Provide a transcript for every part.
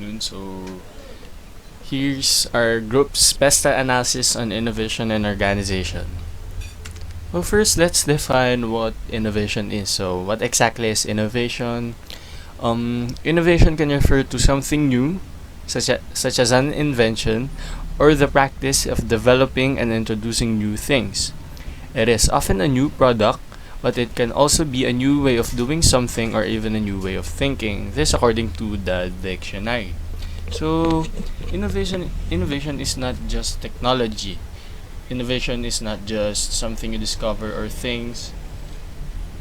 afternoon. So here's our group's PESTLE analysis on innovation and organization. Well, first let's define what innovation is. So what exactly is innovation? Innovation can refer to something new, such as an invention, or the practice of developing and introducing new things. It is often a new product, but it can also be a new way of doing something or even a new way of thinking. This according to the dictionary. So, innovation is not just technology. Innovation is not just something you discover or things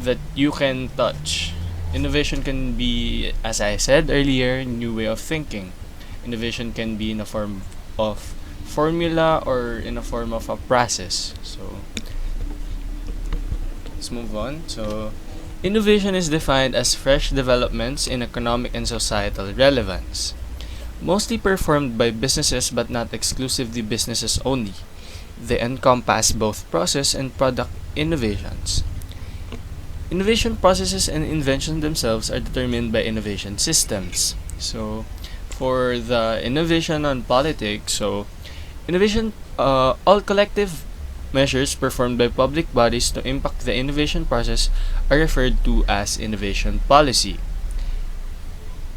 that you can touch. Innovation can be, as I said earlier, new way of thinking. Innovation can be in a form of formula or in a form of a process. So, let's move on. So, innovation is defined as fresh developments in economic and societal relevance, mostly performed by businesses but not exclusively businesses only. They encompass both process and product innovations. Innovation processes and inventions themselves are determined by innovation systems. So, for the innovation on politics, so innovation, all collective measures performed by public bodies to impact the innovation process are referred to as innovation policy.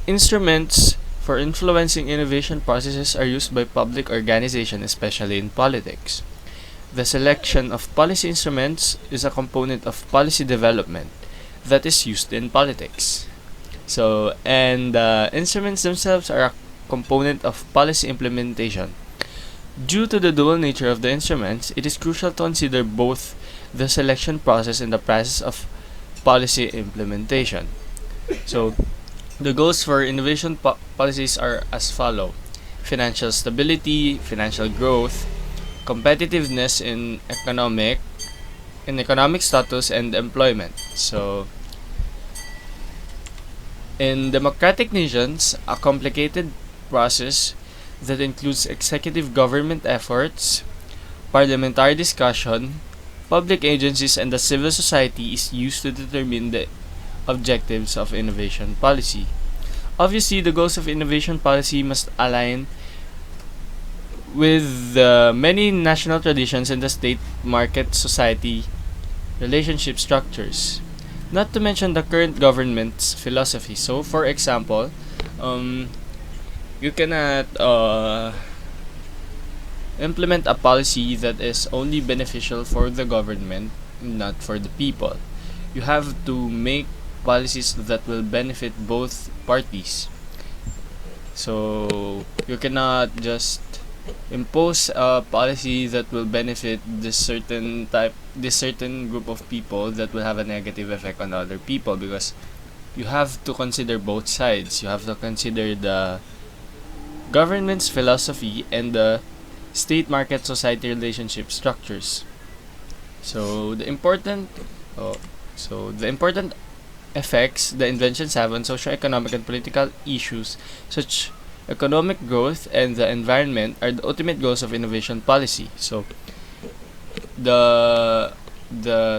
Instruments for influencing innovation processes are used by public organizations, especially in politics. The selection of policy instruments is a component of policy development that is used in politics. So, and the instruments themselves are a component of policy implementation. Due to the dual nature of the instruments, it is crucial to consider both the selection process and the process of policy implementation. So, the goals for innovation policies are as follow: financial stability, financial growth, competitiveness in economic status and employment. So, in democratic nations, a complicated process that includes executive government efforts, parliamentary discussion, public agencies, and the civil society is used to determine the objectives of innovation policy. Obviously, the goals of innovation policy must align with the many national traditions and the state market society relationship structures. Not to mention the current government's philosophy. So, for example, um, you cannot implement a policy that is only beneficial for the government, not for the people. You have to make policies that will benefit both parties. So you cannot just impose a policy that will benefit this certain group of people that will have a negative effect on other people, because you have to consider both sides. You have to consider the government's philosophy and the state market society relationship structures. So the important oh, the important effects the inventions have on socio-economic and political issues such economic growth and the environment are the ultimate goals of innovation policy. So the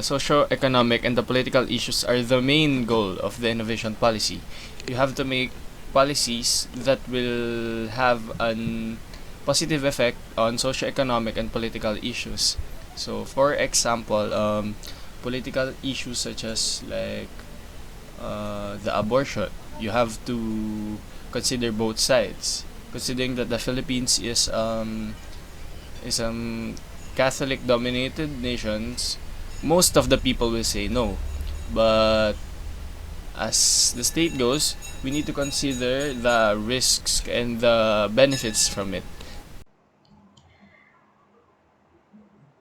socio-economic and the political issues are the main goal of the innovation policy. You have to make policies that will have an positive effect on socio-economic and political issues. So, for example, political issues such as like the abortion, you have to consider both sides. Considering that the Philippines is Catholic dominated nations, most of the people will say no. But as the state goes, we need to consider the risks and the benefits from it.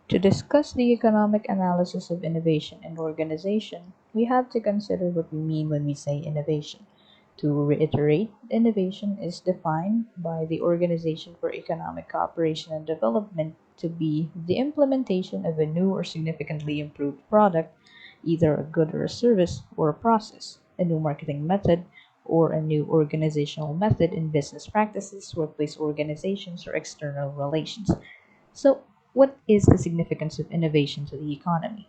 To discuss the economic analysis of innovation and organization, we have to consider what we mean when we say innovation. To reiterate, innovation is defined by the Organization for Economic Cooperation and Development to be the implementation of a new or significantly improved product, either a good or a service or a process, a new marketing method, or a new organizational method in business practices, workplace organizations, or external relations. So, what is the significance of innovation to the economy?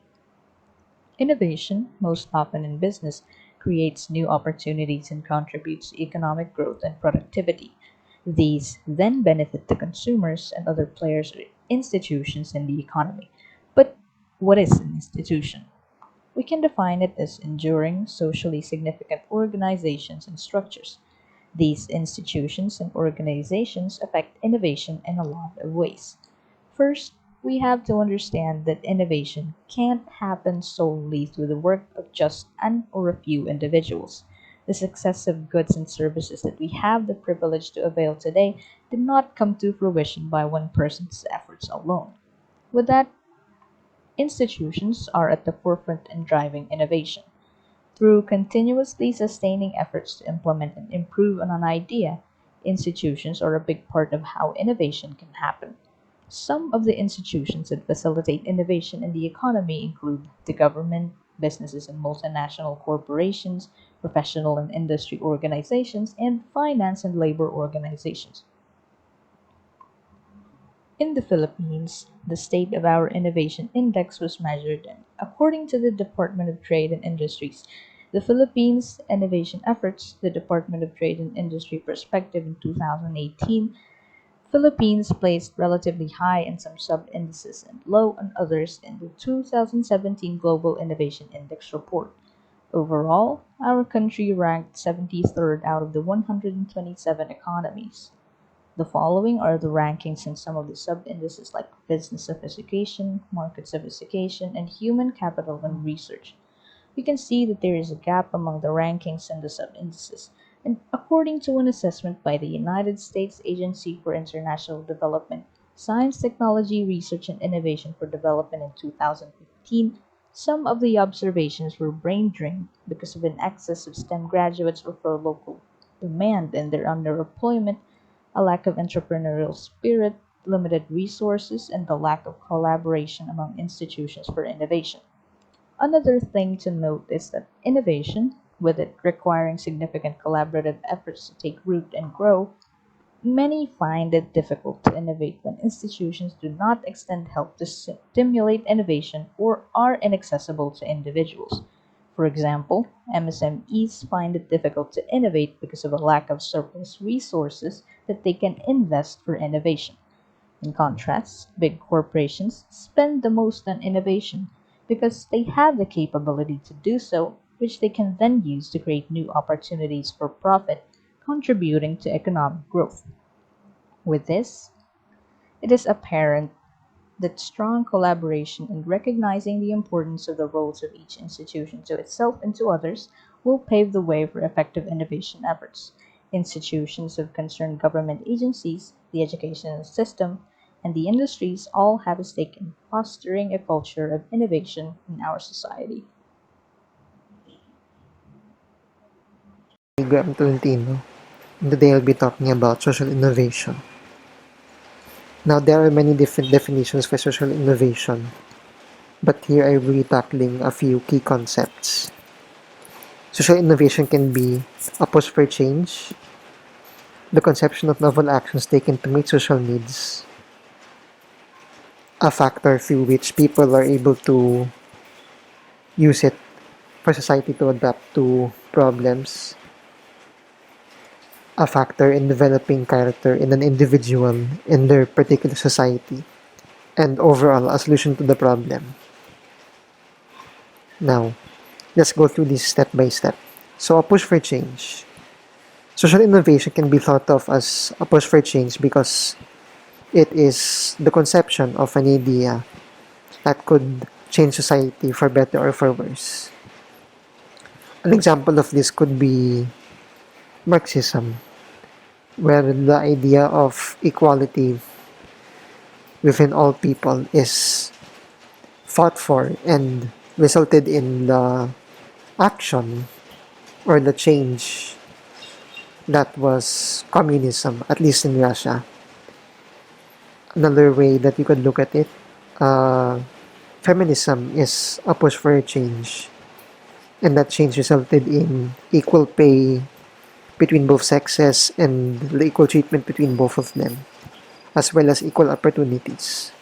Innovation, most often in business, creates new opportunities and contributes to economic growth and productivity. These then benefit the consumers and other players or institutions in the economy. But what is an institution? We can define it as enduring, socially significant organizations and structures. These institutions and organizations affect innovation in a lot of ways. First, we have to understand that innovation can't happen solely through the work of just an or a few individuals. The success of goods and services that we have the privilege to avail today did not come to fruition by one person's efforts alone. With that, institutions are at the forefront in driving innovation. Through continuously sustaining efforts to implement and improve on an idea, institutions are a big part of how innovation can happen. Some of the institutions that facilitate innovation in the economy include the government, businesses and multinational corporations, professional and industry organizations, and finance and labor organizations. In the Philippines, the state of our innovation index was measured, and according to the Department of Trade and Industries, the Philippines innovation efforts, the Department of Trade and Industry perspective in 2018, Philippines placed relatively high in some sub-indices and low on others in the 2017 Global Innovation Index report. Overall, our country ranked 73rd out of the 127 economies. The following are the rankings in some of the sub-indices like business sophistication, market sophistication, and human capital and research. We can see that there is a gap among the rankings and the sub-indices. And according to an assessment by the United States Agency for International Development, Science, Technology, Research, and Innovation for Development in 2015, some of the observations were brain drained because of an excess of STEM graduates or for local demand and their underemployment, a lack of entrepreneurial spirit, limited resources, and the lack of collaboration among institutions for innovation. Another thing to note is that innovation, with it requiring significant collaborative efforts to take root and grow, many find it difficult to innovate when institutions do not extend help to stimulate innovation or are inaccessible to individuals. For example, MSMEs find it difficult to innovate because of a lack of surplus resources that they can invest for innovation. In contrast, big corporations spend the most on innovation because they have the capability to do so, which they can then use to create new opportunities for profit, contributing to economic growth. With this, it is apparent that strong collaboration and recognizing the importance of the roles of each institution to itself and to others will pave the way for effective innovation efforts. Institutions of concerned government agencies, the educational system, and the industries all have a stake in fostering a culture of innovation in our society. Graham Tolentino, and today I'll be talking about social innovation. Now, there are many different definitions for social innovation, but here I will be tackling a few key concepts. Social innovation can be a push for change, the conception of novel actions taken to meet social needs, a factor through which people are able to use it for society to adapt to problems, a factor in developing character in an individual in their particular society, and overall a solution to the problem. Now, let's go through this step by step. So, a push for change. Social innovation can be thought of as a push for change because it is the conception of an idea that could change society for better or for worse. An example of this could be Marxism, where the idea of equality within all people is fought for and resulted in the action or the change that was communism, at least in Russia. Another way that you could look at it, uh, feminism is a push for a change, and that change resulted in equal pay between both sexes and the equal treatment between both of them, as well as equal opportunities.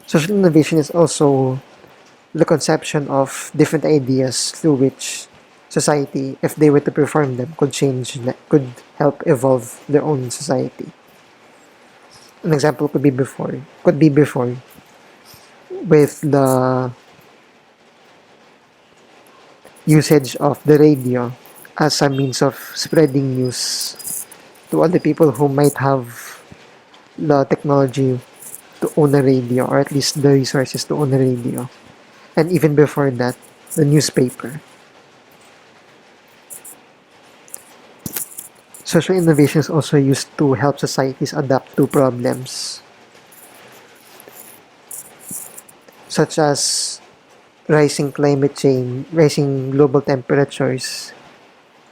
Social innovation is also the conception of different ideas through which society, if they were to perform them, could help evolve their own society. An example could be before with the usage of the radio as a means of spreading news to other people who might have the technology to own a radio, or at least the resources to own a radio. And even before that, the newspaper. Social innovation is also used to help societies adapt to problems such as rising climate change, rising global temperatures,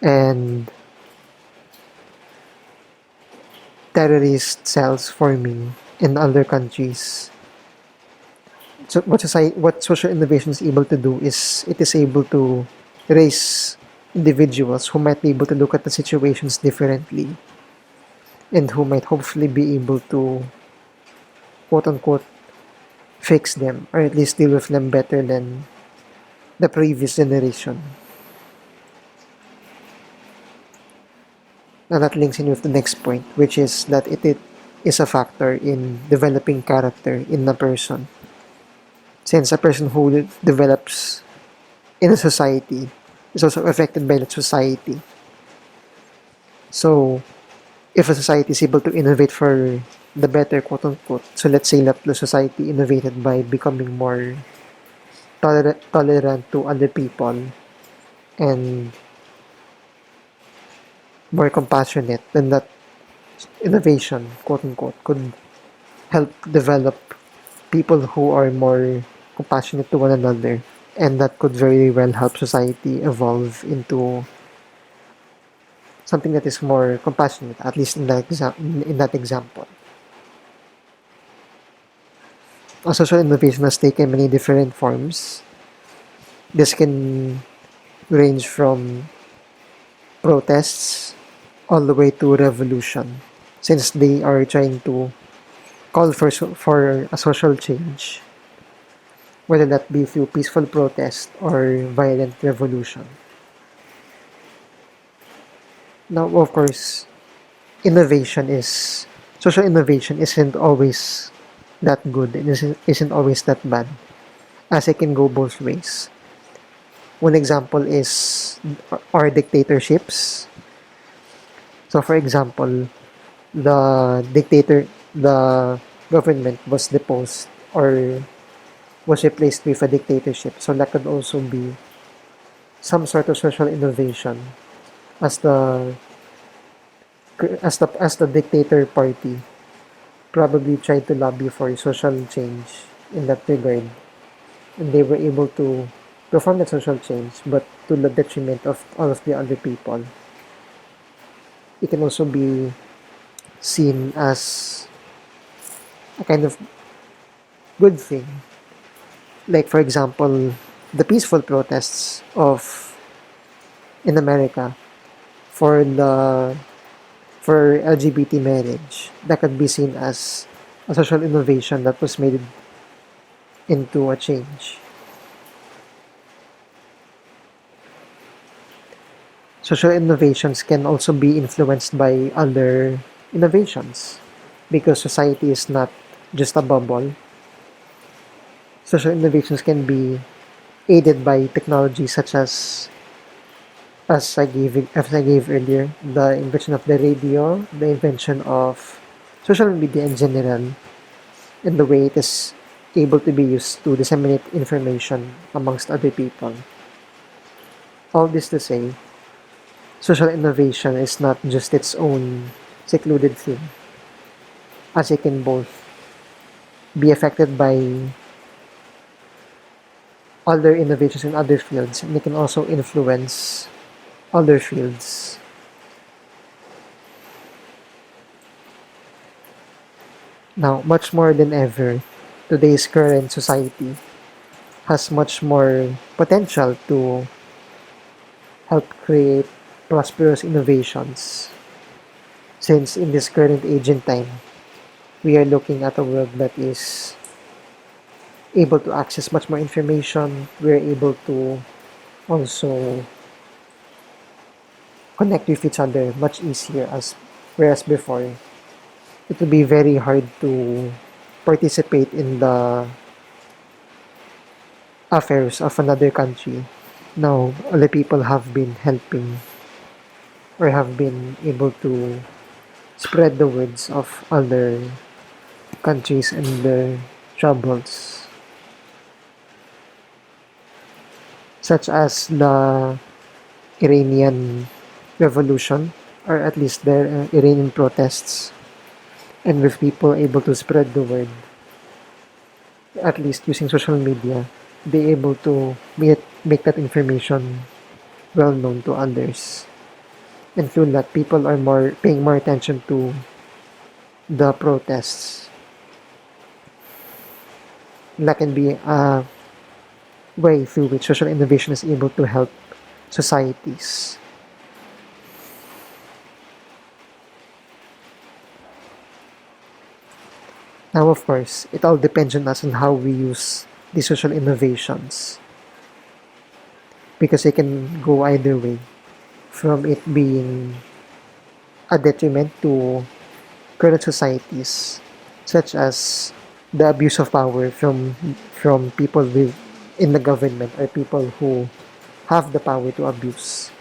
and terrorist cells forming in other countries. So what social innovation is able to do is it is able to raise individuals who might be able to look at the situations differently and who might hopefully be able to quote unquote fix them, or at least deal with them better than the previous generation. Now that links in with the next point, which is that it is a factor in developing character in a person. Since a person who develops in a society is also affected by that society. So, if a society is able to innovate for the better, quote unquote, so let's say that the society innovated by becoming more tolerant to other people and more compassionate, then that innovation, quote unquote, could help develop people who are more compassionate to one another, and that could very well help society evolve into something that is more compassionate, at least in that example. A social innovation has taken many different forms. This can range from protests all the way to revolution, since they are trying to call for a social change, whether that be through peaceful protest or violent revolution. Now, of course, innovation is social innovation isn't always that good. It isn't always that bad, as it can go both ways. One example is our dictatorships. So, for example, the government was deposed or was replaced with a dictatorship. So that could also be some sort of social innovation, as the dictator party probably tried to lobby for social change in that regard, and they were able to perform that social change, but to the detriment of all of the other people. It can also be seen as a kind of good thing. Like, for example, the peaceful protests of in America for LGBT marriage, that could be seen as a social innovation that was made into a change. Social innovations can also be influenced by other innovations, because society is not just a bubble. Social innovations can be aided by technology such as I gave earlier, the invention of the radio, the invention of social media in general, and the way it is able to be used to disseminate information amongst other people. All this to say, social innovation is not just its own secluded thing, as it can both be affected by other innovations in other fields, and it can also influence other fields. Now, much more than ever, today's current society has much more potential to help create prosperous innovations, since in this current age and time, we are looking at a world that is able to access much more information. We're able to also connect with each other much easier, as whereas before it would be very hard to participate in the affairs of another country. Now other people have been helping or have been able to spread the words of other countries and their troubles, such as the Iranian revolution, or at least the Iranian protests, and with people able to spread the word, at least using social media, be able to make that information well known to others. And through that, people are more paying more attention to the protests. That can be a way through which social innovation is able to help societies. Now, of course, it all depends on us on how we use the social innovations because it can go either way, from it being a detriment to current societies, such as the abuse of power from people with in the government or people who have the power to abuse.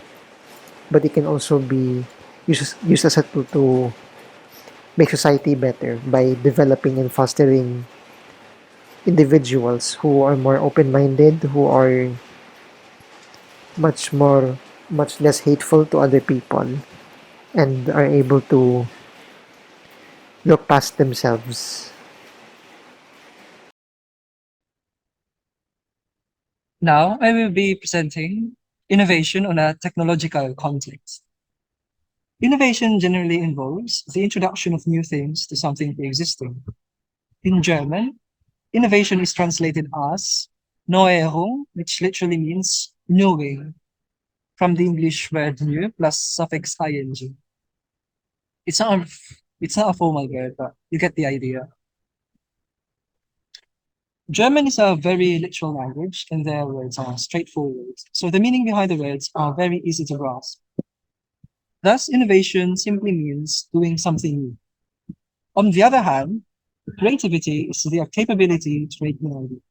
But it can also be used as a tool to make society better by developing and fostering individuals who are more open-minded, who are much more much less hateful to other people and are able to look past themselves. Now, I will be presenting innovation on a technological context. Innovation generally involves the introduction of new things to something pre-existing. In German, innovation is translated as Neuerung, which literally means knowing, from the English word new plus suffix ing. It's not a, it's not a formal word, but you get the idea. German is a very literal language, and their words are straightforward, so the meaning behind the words are very easy to grasp. Thus, innovation simply means doing something new. On the other hand, creativity is the capability to make new ideas.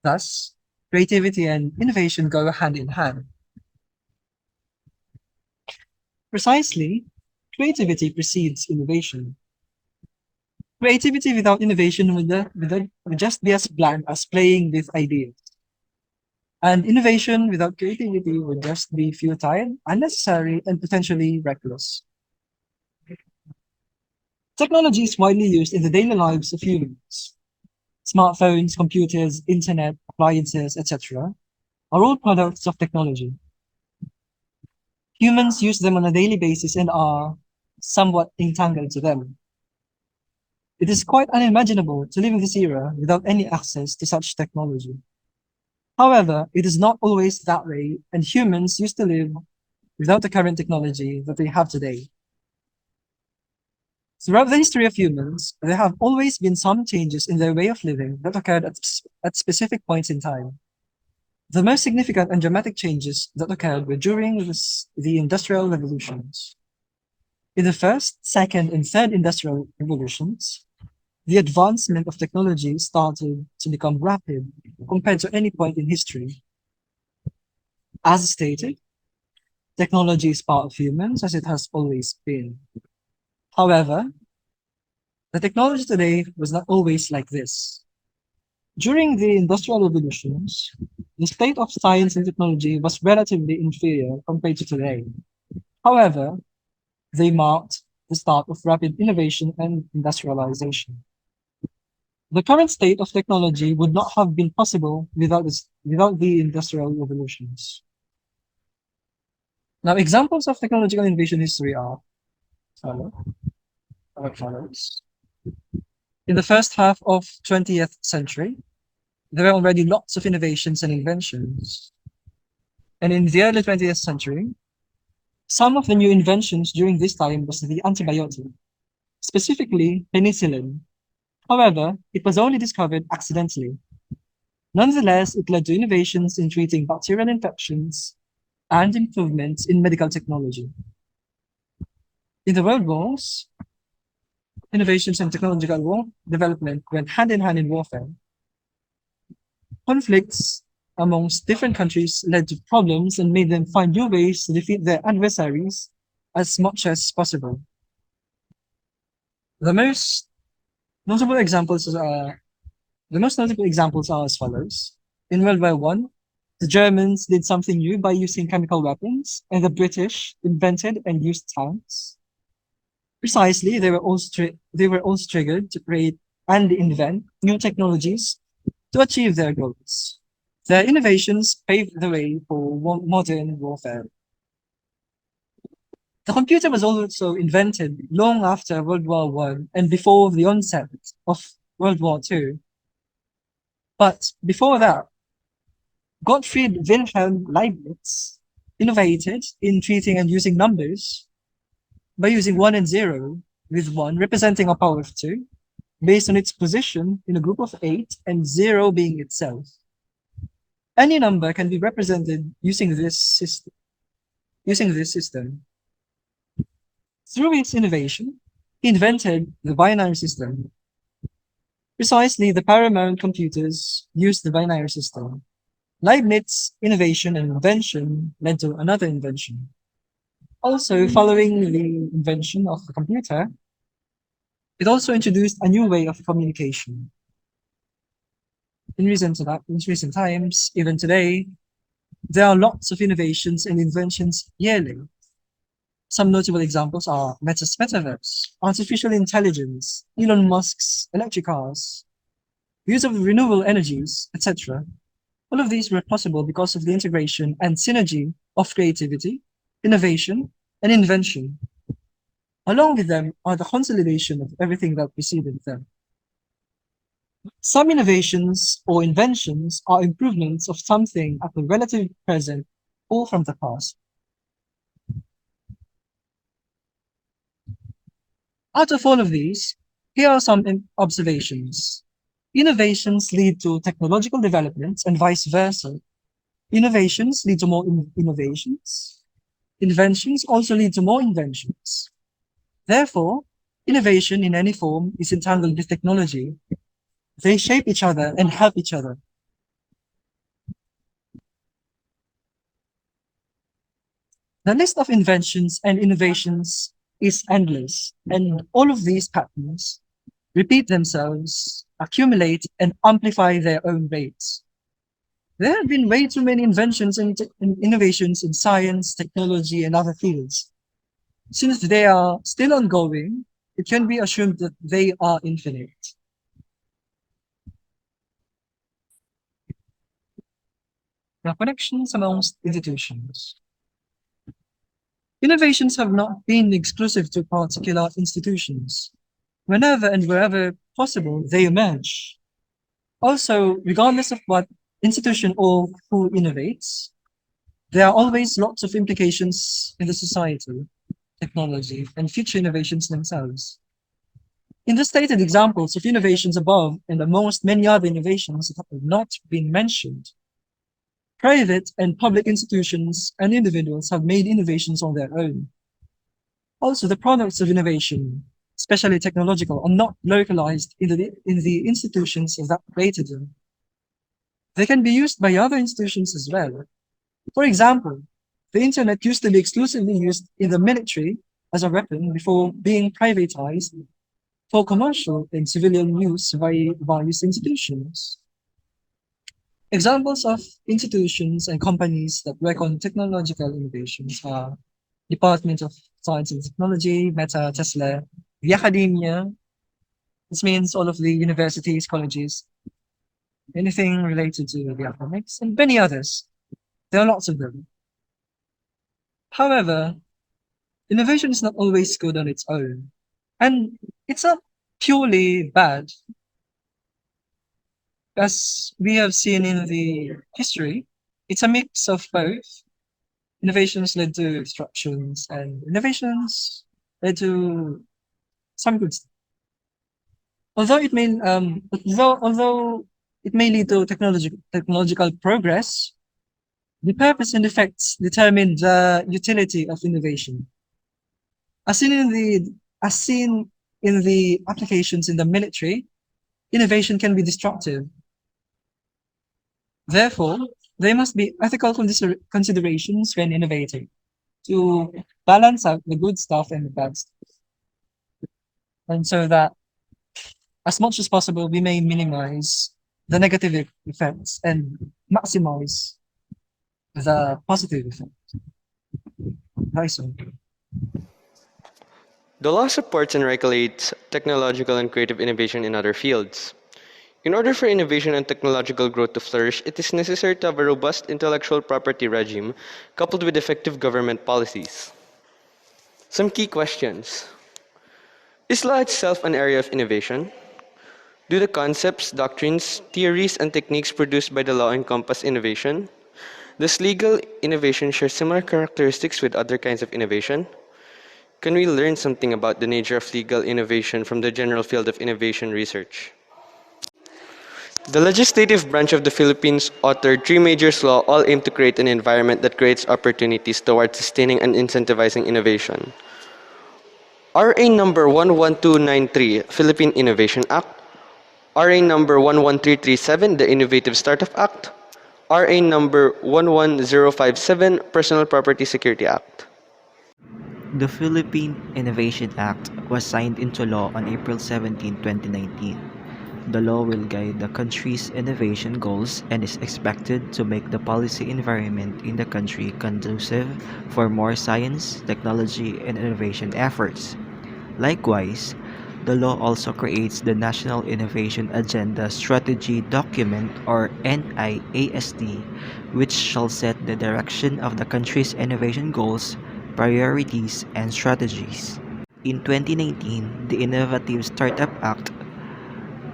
Thus, creativity and innovation go hand in hand. Precisely, creativity precedes innovation. Creativity without innovation would just be as bland as playing with ideas. And innovation without creativity would just be futile, unnecessary, and potentially reckless. Technology is widely used in the daily lives of humans. Smartphones, computers, internet, appliances, etc., are all products of technology. Humans use them on a daily basis and are somewhat entangled to them. It is quite unimaginable to live in this era without any access to such technology. However, it is not always that way, and humans used to live without the current technology that we have today. Throughout the history of humans, there have always been some changes in their way of living that occurred at specific points in time. The most significant and dramatic changes that occurred were during the industrial revolutions. In the first, second, and third industrial revolutions, the advancement of technology started to become rapid compared to any point in history. As stated, technology is part of humans as it has always been. However, the technology today was not always like this. During the industrial revolutions, the state of science and technology was relatively inferior compared to today. However, they marked the start of rapid innovation and industrialization. The current state of technology would not have been possible without the industrial revolutions. Now, examples of technological innovation history are follow- follows. In the first half of 20th century, there were already lots of innovations and inventions. And in the early 20th century, some of the new inventions during this time was the antibiotic, specifically penicillin. However, it was only discovered accidentally. Nonetheless, it led to innovations in treating bacterial infections and improvements in medical technology. In the world wars, innovations and technological development went hand in hand in warfare. Conflicts amongst different countries led to problems and made them find new ways to defeat their adversaries as much as possible. The most notable examples are as follows. In World War One, the Germans did something new by using chemical weapons, and the British invented and used tanks. Precisely, they were also triggered to create and invent new technologies to achieve their goals. Their innovations paved the way for modern warfare. The computer was also invented long after World War One and before the onset of World War Two. But before that, Gottfried Wilhelm Leibniz innovated in treating and using numbers by using 1 and 0, with 1 representing a power of 2, based on its position in a group of 8 and 0 being itself. Any number can be represented using this system. Through its innovation, he invented the binary system. Precisely, the paramount computers used the binary system. Leibniz's innovation and invention led to another invention. Also, following the invention of the computer, it also introduced a new way of communication. In recent times, even today, there are lots of innovations and inventions yearly. Some notable examples are Meta's metaverse, artificial intelligence, Elon Musk's electric cars, use of renewable energies, etc. All of these were possible because of the integration and synergy of creativity, innovation, and invention. Along with them are the consolidation of everything that preceded them. Some innovations or inventions are improvements of something at the relative present or from the past. Out of all of these, here are some observations. Innovations lead to technological developments and vice versa. Innovations lead to more innovations. Inventions also lead to more inventions. Therefore, innovation in any form is entangled with technology. They shape each other and help each other. The list of inventions and innovations is endless, and all of these patterns repeat themselves, accumulate, and amplify their own rates. There have been way too many inventions and innovations in science, technology, and other fields. Since they are still ongoing, it can be assumed that they are infinite. The connections amongst institutions. Innovations have not been exclusive to particular institutions. Whenever and wherever possible, they emerge. Also, regardless of what institution or who innovates, there are always lots of implications in the society, technology, and future innovations themselves. In the stated examples of innovations above, and amongst many other innovations that have not been mentioned, private and public institutions and individuals have made innovations on their own. Also, the products of innovation, especially technological, are not localized in the institutions that created them. They can be used by other institutions as well. For example, the internet used to be exclusively used in the military as a weapon before being privatized for commercial and civilian use by various institutions. Examples of institutions and companies that work on technological innovations are Department of Science and Technology, Meta, Tesla, the academia. This means all of the universities, colleges, anything related to the academics, and many others. There are lots of them. However, innovation is not always good on its own. And it's not purely bad. As we have seen in the history, it's a mix of both. Innovations led to obstructions, and innovations led to some good stuff. Although it may lead to technological progress, The purpose and effects determine the utility of innovation. As seen in the as seen in the applications in the military, innovation can be destructive. Therefore, there must be ethical considerations when innovating to balance out the good stuff and the bad stuff, and so that as much as possible we may minimize the negative effects and maximize the positive effect. Nice one. The law supports and regulates technological and creative innovation in other fields. In order for innovation and technological growth to flourish, it is necessary to have a robust intellectual property regime coupled with effective government policies. Some key questions. Is law itself an area of innovation? Do the concepts, doctrines, theories, and techniques produced by the law encompass innovation? Does legal innovation share similar characteristics with other kinds of innovation? Can we learn something about the nature of legal innovation from the general field of innovation research? The legislative branch of the Philippines authored three major laws all aimed to create an environment that creates opportunities towards sustaining and incentivizing innovation. RA number 11293, Philippine Innovation Act. RA number 11337, the Innovative Startup Act. RA number 11057, Personal Property Security Act. The Philippine Innovation Act was signed into law on April 17, 2019. The law will guide the country's innovation goals and is expected to make the policy environment in the country conducive for more science, technology, and innovation efforts. Likewise, the law also creates the National Innovation Agenda Strategy Document or NIASD, which shall set the direction of the country's innovation goals, priorities, and strategies. In 2019, the Innovative Startup Act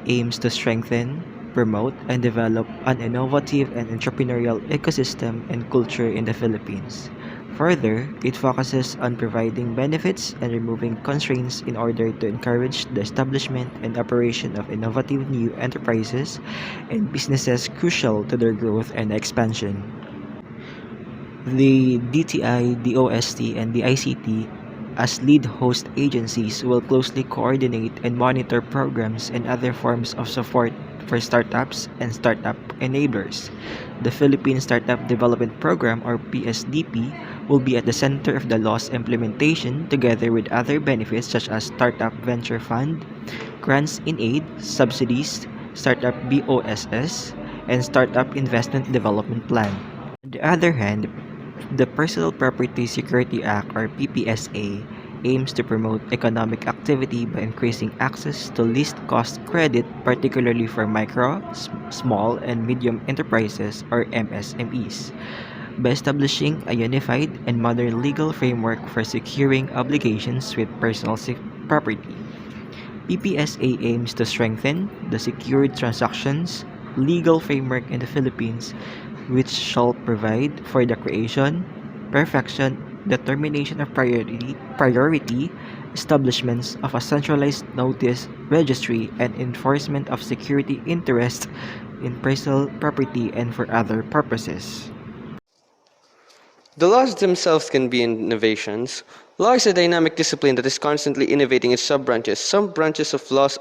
aims to strengthen, promote, and develop an innovative and entrepreneurial ecosystem and culture in the Philippines. Further, it focuses on providing benefits and removing constraints in order to encourage the establishment and operation of innovative new enterprises and businesses crucial to their growth and expansion. The DTI, DOST, and the ICT, as lead host agencies, will closely coordinate and monitor programs and other forms of support for startups and startup enablers. The Philippine Startup Development Program, or PSDP, will be at the center of the law's implementation together with other benefits such as Startup Venture Fund, grants in aid, subsidies, Startup BOSS, and Startup Investment Development Plan. On the other hand, the Personal Property Security Act or PPSA aims to promote economic activity by increasing access to least cost credit, particularly for micro, small, and medium enterprises or MSMEs, by establishing a unified and modern legal framework for securing obligations with property. PPSA aims to strengthen the secured transactions legal framework in the Philippines, which shall provide for the creation, perfection, determination of priority, establishments of a centralized notice registry, and enforcement of security interests in personal property and for other purposes. The laws themselves can be innovations. Law is a dynamic discipline that is constantly innovating its sub-branches. Some branches of laws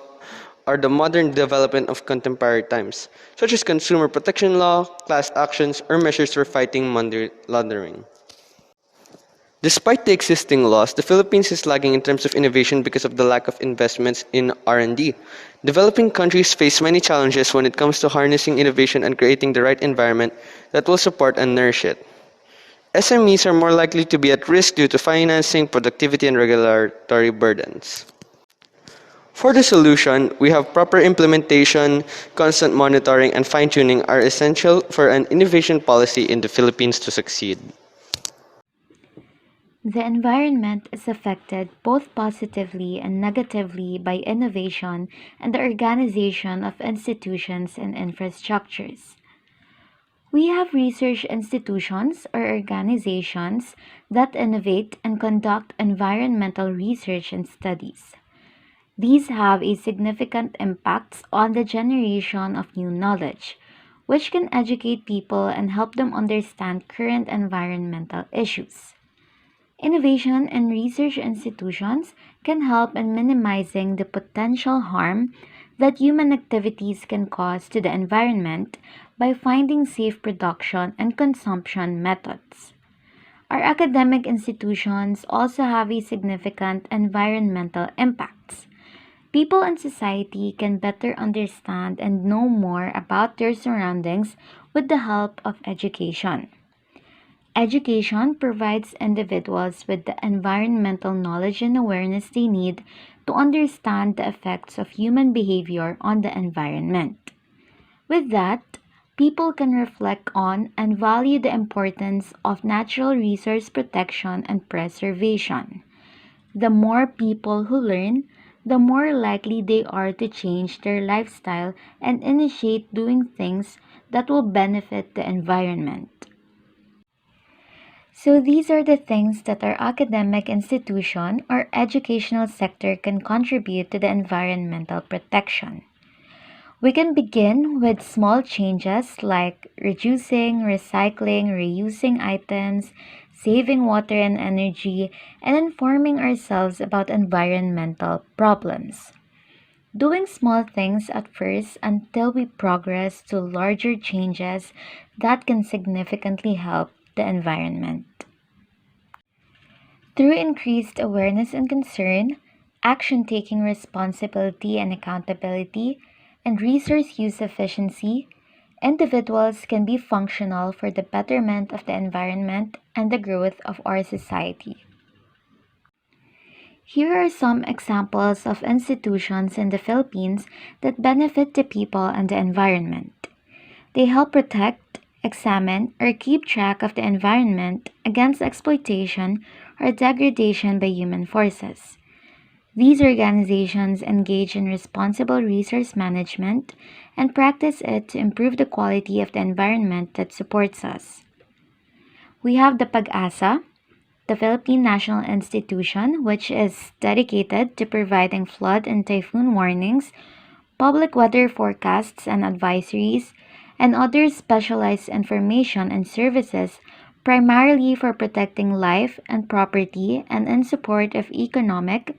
are the modern development of contemporary times, such as consumer protection law, class actions, or measures for fighting money laundering. Despite the existing laws, the Philippines is lagging in terms of innovation because of the lack of investments in R&D. Developing countries face many challenges when it comes to harnessing innovation and creating the right environment that will support and nourish it. SMEs are more likely to be at risk due to financing, productivity, and regulatory burdens. For the solution, we have proper implementation, constant monitoring, and fine-tuning are essential for an innovation policy in the Philippines to succeed. The environment is affected both positively and negatively by innovation and the organization of institutions and infrastructures. We have research institutions or organizations that innovate and conduct environmental research and studies. These have a significant impact on the generation of new knowledge, which can educate people and help them understand current environmental issues. Innovation and research institutions can help in minimizing the potential harm that human activities can cause to the environment by finding safe production and consumption methods. Our academic institutions also have a significant environmental impacts. People and society can better understand and know more about their surroundings with the help of education. Education provides individuals with the environmental knowledge and awareness they need to understand the effects of human behavior on the environment. With that, people can reflect on and value the importance of natural resource protection and preservation. The more people who learn, the more likely they are to change their lifestyle and initiate doing things that will benefit the environment. So these are the things that our academic institution or educational sector can contribute to the environmental protection. We can begin with small changes like reducing, recycling, reusing items, saving water and energy, and informing ourselves about environmental problems. Doing small things at first until we progress to larger changes that can significantly help the environment. Through increased awareness and concern, action taking responsibility and accountability, and resource use efficiency, individuals can be functional for the betterment of the environment and the growth of our society. Here are some examples of institutions in the Philippines that benefit the people and the environment. They help protect, examine, or keep track of the environment against exploitation or degradation by human forces. These organizations engage in responsible resource management and practice it to improve the quality of the environment that supports us. We have the PAG-ASA, the Philippine National Institution, which is dedicated to providing flood and typhoon warnings, public weather forecasts and advisories, and other specialized information and services primarily for protecting life and property and in support of economic,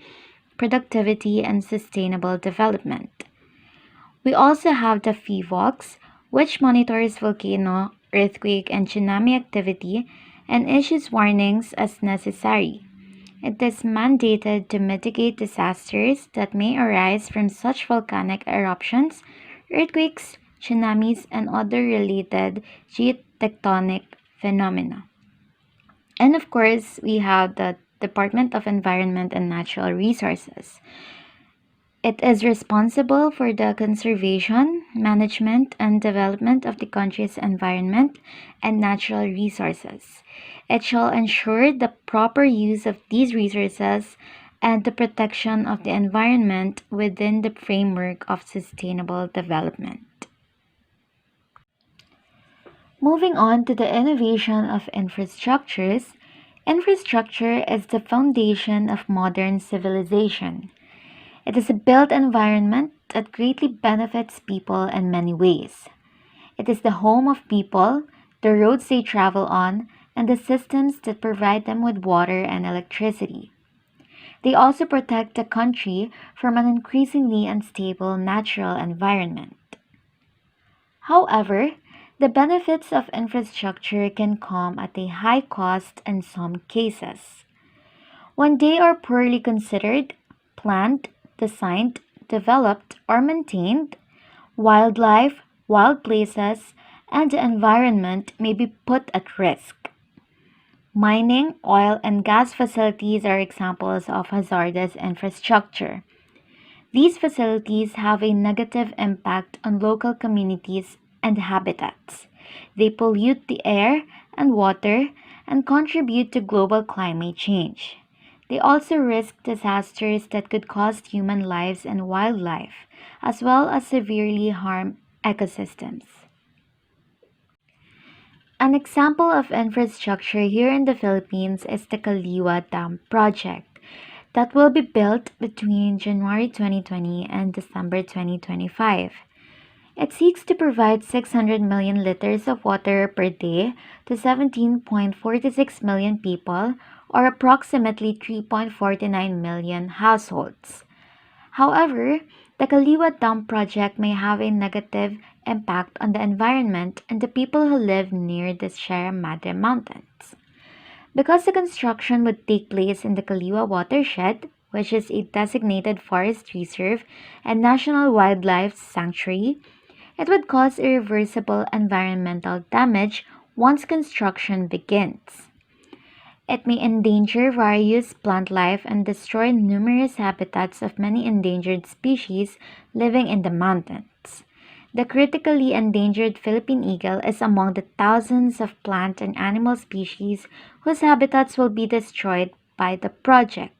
productivity, and sustainable development. We also have the FIVOX, which monitors volcano, earthquake, and tsunami activity and issues warnings as necessary. It is mandated to mitigate disasters that may arise from such volcanic eruptions, earthquakes, tsunamis, and other related geotectonic phenomena. And of course, we have the Department of Environment and Natural Resources. It is responsible for the conservation, management, and development of the country's environment and natural resources. It shall ensure the proper use of these resources and the protection of the environment within the framework of sustainable development. Moving on to the innovation of infrastructures, infrastructure is the foundation of modern civilization. It is a built environment that greatly benefits people in many ways. It is the home of people, the roads they travel on, and the systems that provide them with water and electricity. They also protect the country from an increasingly unstable natural environment. However, the benefits of infrastructure can come at a high cost in some cases. When they are poorly considered, planned, designed, developed, or maintained, wildlife, wild places, and the environment may be put at risk. Mining, oil, and gas facilities are examples of hazardous infrastructure. These facilities have a negative impact on local communities and habitats. They pollute the air and water and contribute to global climate change. They also risk disasters that could cost human lives and wildlife, as well as severely harm ecosystems. An example of infrastructure here in the Philippines is the Kaliwa Dam project that will be built between January 2020 and December 2025. It seeks to provide 600 million liters of water per day to 17.46 million people, or approximately 3.49 million households. However, the Kaliwa Dam project may have a negative impact on the environment and the people who live near the Sierra Madre Mountains. Because the construction would take place in the Kaliwa watershed, which is a designated forest reserve and national wildlife sanctuary, it would cause irreversible environmental damage once construction begins. It may endanger various plant life and destroy numerous habitats of many endangered species living in the mountains. The critically endangered Philippine eagle is among the thousands of plant and animal species whose habitats will be destroyed by the project.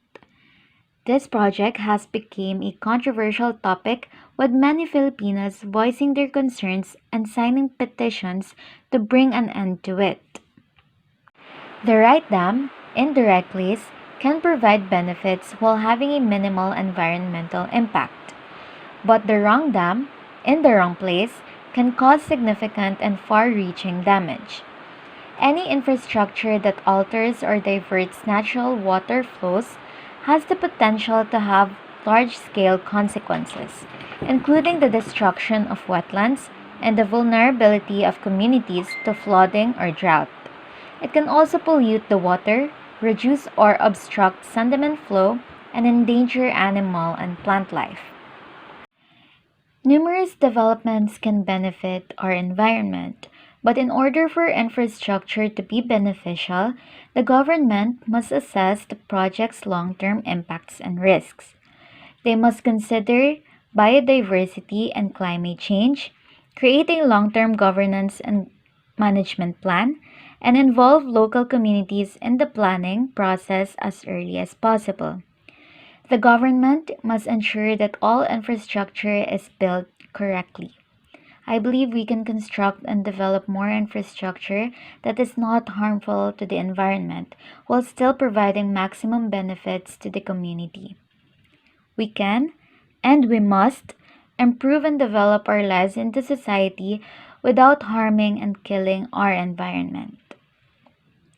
This project has become a controversial topic, with many Filipinos voicing their concerns and signing petitions to bring an end to it. The right dam, in the right place, can provide benefits while having a minimal environmental impact. But the wrong dam, in the wrong place, can cause significant and far reaching damage. Any infrastructure that alters or diverts natural water flows has the potential to have large scale consequences, including the destruction of wetlands and the vulnerability of communities to flooding or drought. It can also pollute the water, reduce or obstruct sediment flow, and endanger animal and plant life. Numerous developments can benefit our environment, but in order for infrastructure to be beneficial, the government must assess the project's long term impacts and risks. They must consider biodiversity and climate change, create a long term governance and management plan, and involve local communities in the planning process as early as possible. The government must ensure that all infrastructure is built correctly. I believe we can construct and develop more infrastructure that is not harmful to the environment while still providing maximum benefits to the community. We can, and we must, improve and develop our lives into society without harming and killing our environment.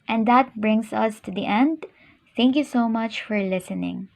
And that brings us to the end. Thank you so much for listening.